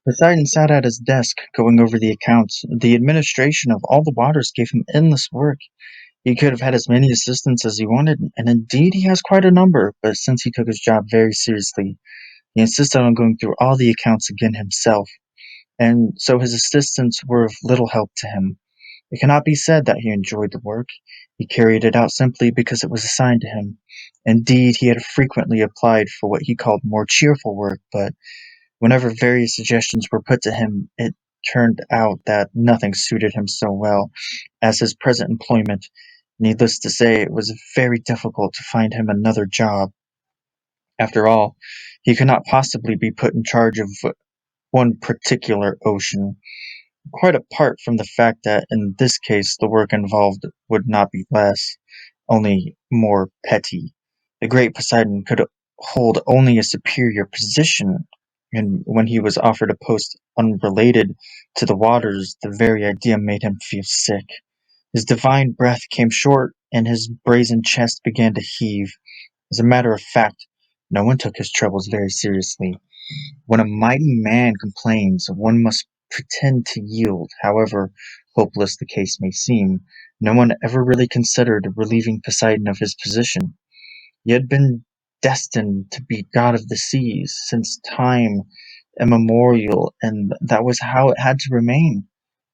Poseidon sat at his desk, going over the accounts. The administration of all the waters gave him endless work. He could have had as many assistants as he wanted, and indeed he has quite a number, but since he took his job very seriously, he insisted on going through all the accounts again himself, and so his assistants were of little help to him. It cannot be said that he enjoyed the work. He carried it out simply because it was assigned to him. Indeed, he had frequently applied for what he called more cheerful work, but whenever various suggestions were put to him, it turned out that nothing suited him so well as his present employment. Needless to say, it was very difficult to find him another job. After all, he could not possibly be put in charge of one particular ocean, quite apart from the fact that in this case the work involved would not be less, only more petty. The great Poseidon could hold only a superior position, and when he was offered a post unrelated to the waters, the very idea made him feel sick. His divine breath came short, and his brazen chest began to heave. As a matter of fact, no one took his troubles very seriously. When a mighty man complains, one must pretend to yield, however hopeless the case may seem. No one ever really considered relieving Poseidon of his position. He had been destined to be god of the seas since time immemorial, and that was how it had to remain.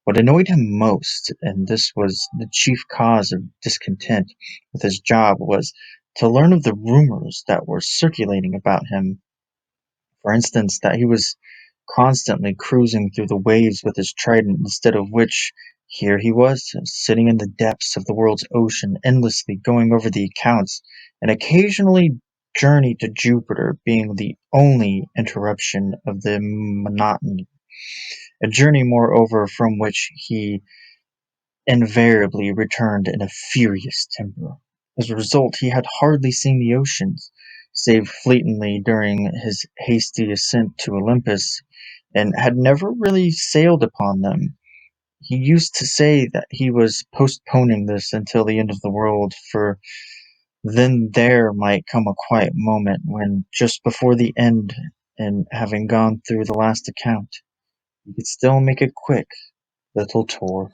What annoyed him most, and this was the chief cause of discontent with his job, was to learn of the rumors that were circulating about him. For instance, that he was constantly cruising through the waves with his trident, instead of which here he was, sitting in the depths of the world's ocean, endlessly going over the accounts, and occasionally journey to Jupiter being the only interruption of the monotony. A journey, moreover, from which he invariably returned in a furious temper. As a result, he had hardly seen the oceans, save fleetingly during his hasty ascent to Olympus, and had never really sailed upon them. He used to say that he was postponing this until the end of the world, for then there might come a quiet moment when, just before the end, and having gone through the last account, he could still make a quick little tour.